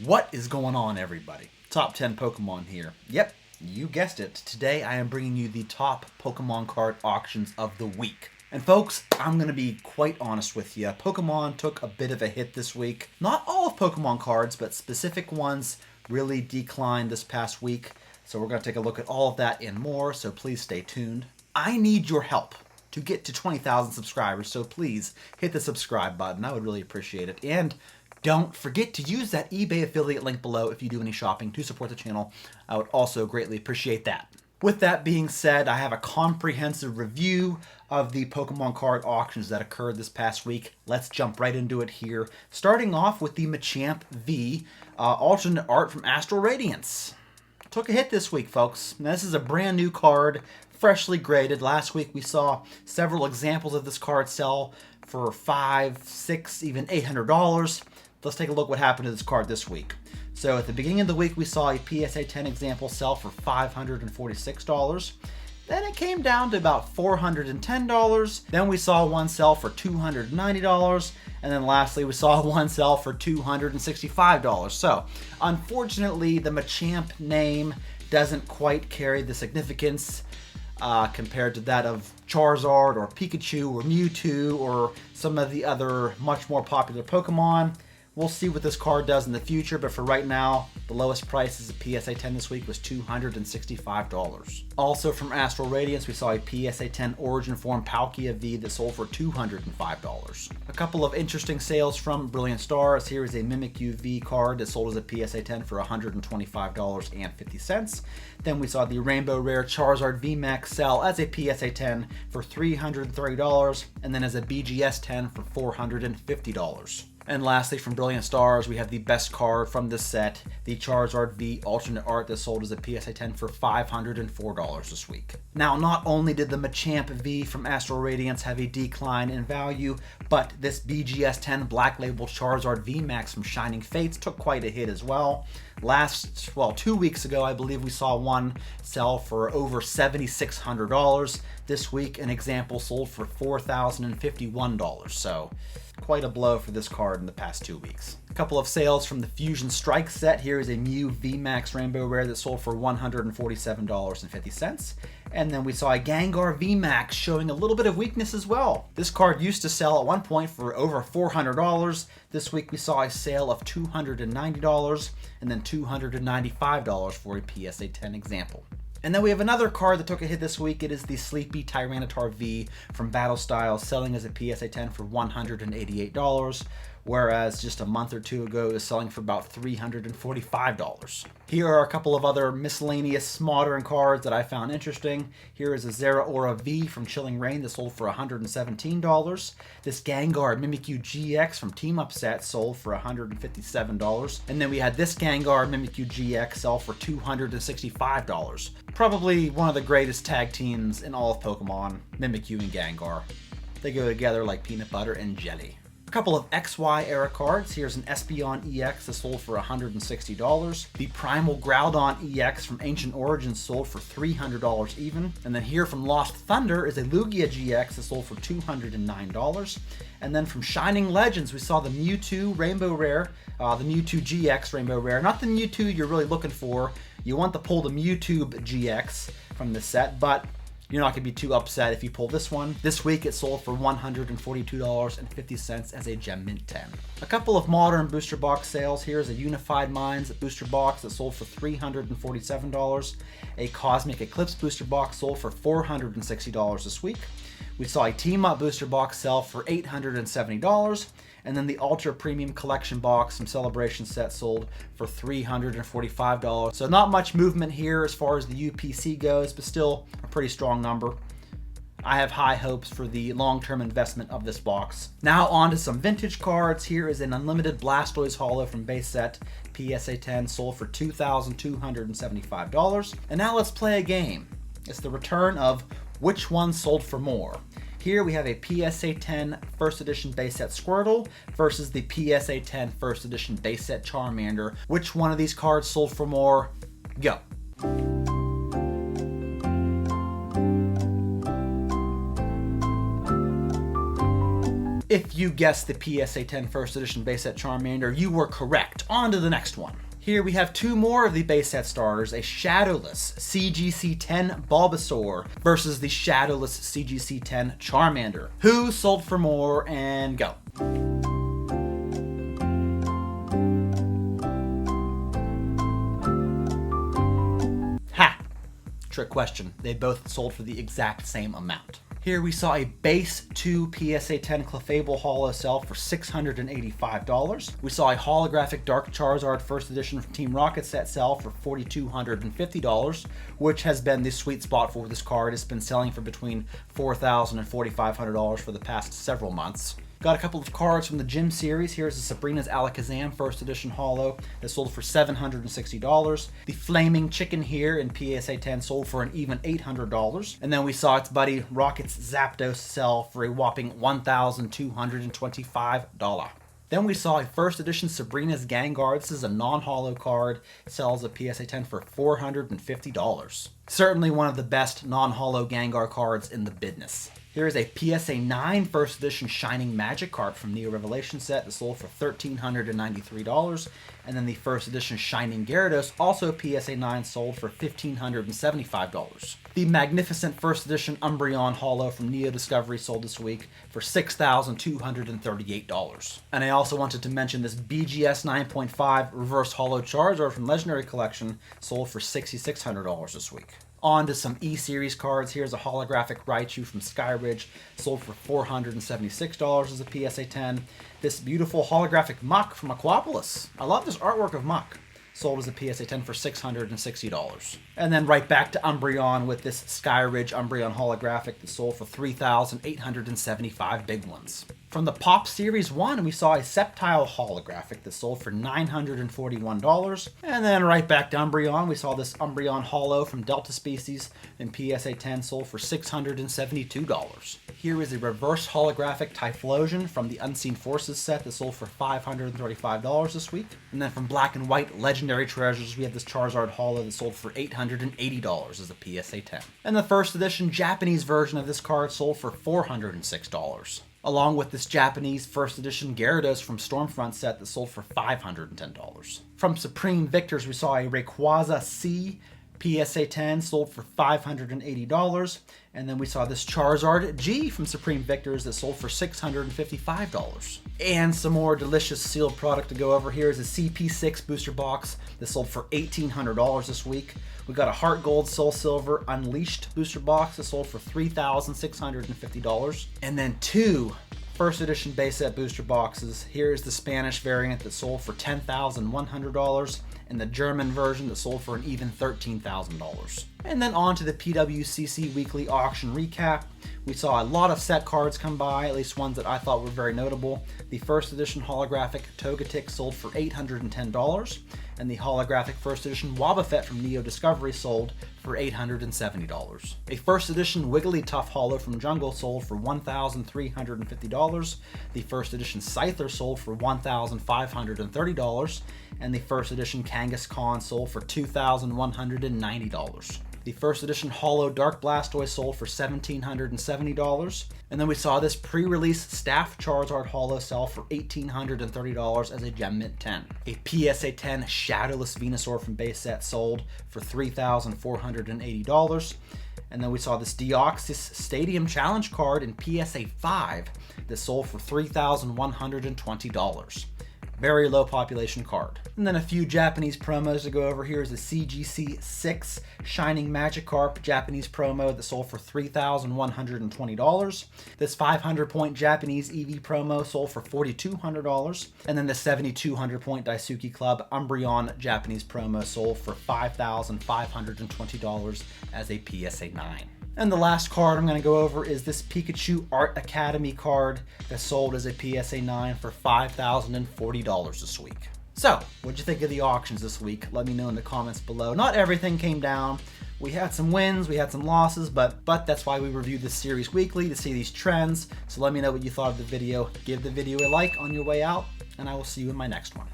What is going on, everybody? Top 10 Pokemon here. Yep, you guessed it. Today I am bringing you the top Pokemon card auctions of the week. And folks, I'm going to be quite honest with you. Pokemon took a bit of a hit this week. Not all of Pokemon cards, but specific ones really declined this past week. So we're going to take a look at all of that and more, so please stay tuned. I need your help to get to 20,000 subscribers, so please hit the subscribe button. I would really appreciate it. And don't forget to use that eBay affiliate link below if you do any shopping to support the channel. I would also greatly appreciate that. With that being said, I have a comprehensive review of the Pokemon card auctions that occurred this past week. Let's jump right into it here. Starting off with the Machamp V alternate art from Astral Radiance. Took a hit this week, folks. Now, this is a brand new card, freshly graded. Last week we saw several examples of this card sell for $500, $600, even $800. Let's take a look what happened to this card this week. So at the beginning of the week, we saw a PSA 10 example sell for $546. Then it came down to about $410. Then we saw one sell for $290. And then lastly, we saw one sell for $265. So unfortunately, the Machamp name doesn't quite carry the significance compared to that of Charizard or Pikachu or Mewtwo or some of the other much more popular Pokemon. We'll see what this card does in the future, but for right now, the lowest price is a PSA 10 this week was $265. Also from Astral Radiance, we saw a PSA 10 Origin Form Palkia V that sold for $205. A couple of interesting sales from Brilliant Stars. Here is a Mimikyu V card that sold as a PSA 10 for $125.50. Then we saw the Rainbow Rare Charizard VMAX sell as a PSA 10 for $330, and then as a BGS 10 for $450. And lastly, from Brilliant Stars, we have the best card from this set, the Charizard V alternate art that sold as a PSA 10 for $504 this week. Now, not only did the Machamp V from Astral Radiance have a decline in value, but this BGS 10 Black Label Charizard VMAX from Shining Fates took quite a hit as well. 2 weeks ago, I believe we saw one sell for over $7,600. This week, an example sold for $4,051. So quite a blow for this card in the past 2 weeks. A couple of sales from the Fusion Strike set. Here is a Mew VMAX Rainbow Rare that sold for $147.50. And then we saw a Gengar VMAX showing a little bit of weakness as well. This card used to sell at one point for over $400. This week we saw a sale of $290 and then $295 for a PSA 10 example. And then we have another card that took a hit this week. It is the Sleepy Tyranitar V from Battle Styles, selling as a PSA 10 for $188, whereas just a month or two ago it was selling for about $345. Here are a couple of other miscellaneous modern cards that I found interesting. Here is a Zeraora V from Chilling Reign that sold for $117. This Gengar Mimikyu GX from Team Up Set sold for $157. And then we had this Gengar Mimikyu GX sell for $265. Probably one of the greatest tag teams in all of Pokemon, Mimikyu and Gengar. They go together like peanut butter and jelly. A couple of XY era cards. Here's an Espeon EX that sold for $160. The Primal Groudon EX from Ancient Origins sold for $300 even. And then here from Lost Thunder is a Lugia GX that sold for $209. And then from Shining Legends, we saw the Mewtwo Rainbow Rare, the Mewtwo GX Rainbow Rare. Not the Mewtwo you're really looking for. You want to pull the Mewtwo GX from this set, but you're not going to be too upset if you pull this one. This week it sold for $142.50 as a Gem Mint 10. A couple of modern booster box sales. Here's a Unified Minds booster box that sold for $347. A Cosmic Eclipse booster box sold for $460 this week. We saw a Team Up booster box sell for $870. And then the Ultra Premium Collection box from Celebration set sold for $345. So not much movement here as far as the UPC goes, but still a pretty strong number. I have high hopes for the long-term investment of this box. Now on to some vintage cards. Here is an Unlimited Blastoise Holo from base set, PSA 10, sold for $2,275. And now let's play a game. It's the return of which one sold for more. Here we have a PSA 10 First Edition base set Squirtle versus the PSA 10 First Edition base set Charmander. Which one of these cards sold for more? Go. If you guessed the PSA 10 first edition base set Charmander, you were correct. On to the next one. Here we have two more of the base set starters, a shadowless CGC 10 Bulbasaur versus the shadowless CGC 10 Charmander. Who sold for more, and go. Ha! Trick question. They both sold for the exact same amount. Here we saw a base 2 PSA 10 Clefable Holo sell for $685. We saw a holographic Dark Charizard first edition from Team Rocket set sell for $4,250, which has been the sweet spot for this card. It's been selling for between $4,000 and $4,500 for the past several months. Got a couple of cards from the Gym series. Here's the Sabrina's Alakazam first edition holo that sold for $760. The Flaming Chicken here in PSA 10 sold for an even $800. And then we saw its buddy Rocket's Zapdos sell for a whopping $1,225. Then we saw a first edition Sabrina's Gengar. This is a non-holo card. It sells a PSA 10 for $450. Certainly one of the best non-holo Gengar cards in the business. Here is a PSA 9 first edition Shining Magikarp from Neo Revelation set that sold for $1,393. And then the first edition Shining Gyarados, also PSA 9, sold for $1,575. The magnificent first edition Umbreon Holo from Neo Discovery sold this week for $6,238. And I also wanted to mention this BGS 9.5 Reverse Holo Charizard from Legendary Collection sold for $6,600 this week. On to some E-Series cards. Here's a holographic Raichu from Skyridge, sold for $476 as a PSA 10. This beautiful holographic Muck from Aquapolis. I love this artwork of Muck. Sold as a PSA 10 for $660. And then right back to Umbreon with this Skyridge Umbreon holographic that sold for $3,875 big ones. From the Pop Series 1, we saw a Sceptile holographic that sold for $941. And then right back to Umbreon, we saw this Umbreon holo from Delta Species in PSA 10 sold for $672. Here is a reverse holographic Typhlosion from the Unseen Forces set that sold for $535 this week. And then from Black and White Legendary Treasures, we have this Charizard holo that sold for $880 as a PSA 10. And the first edition Japanese version of this card sold for $406. Along with this Japanese first edition Gyarados from Stormfront set that sold for $510. From Supreme Victors, we saw a Rayquaza C PSA 10 sold for $580. And then we saw this Charizard G from Supreme Victors that sold for $655. And some more delicious sealed product to go over. Here is a CP6 booster box that sold for $1,800 this week. We got a Heart Gold Soul Silver Unleashed booster box that sold for $3,650. And then two first edition base set booster boxes. Here is the Spanish variant that sold for $10,100. And the German version that sold for an even $13,000. And then on to the PWCC weekly auction recap. We saw a lot of set cards come by, at least ones that I thought were very notable. The first edition holographic Togetic sold for $810, and the holographic first edition Wobbuffet from Neo Discovery sold for $870. A first edition Wigglytuff holo from Jungle sold for $1,350. The first edition Scyther sold for $1,530, and the first edition Kangaskhan sold for $2,190. The first edition Holo Dark Blastoise sold for $1,770. And then we saw this pre-release Staff Charizard Holo sell for $1,830 as a Gem Mint 10. A PSA 10 Shadowless Venusaur from base set sold for $3,480. And then we saw this Deoxys Stadium Challenge card in PSA 5 that sold for $3,120. Very low population card. And then a few Japanese promos to go over. Here is a CGC 6 Shining Magikarp Japanese promo that sold for $3,120. This 500-point Japanese EV promo sold for $4,200. And then the 7,200-point Daisuke Club Umbreon Japanese promo sold for $5,520 as a PSA 9. And the last card I'm going to go over is this Pikachu Art Academy card that sold as a PSA 9 for $5,040 this week. So, what'd you think of the auctions this week? Let me know in the comments below. Not everything came down. We had some wins, we had some losses, but that's why we review this series weekly, to see these trends. So let me know what you thought of the video. Give the video a like on your way out, and I will see you in my next one.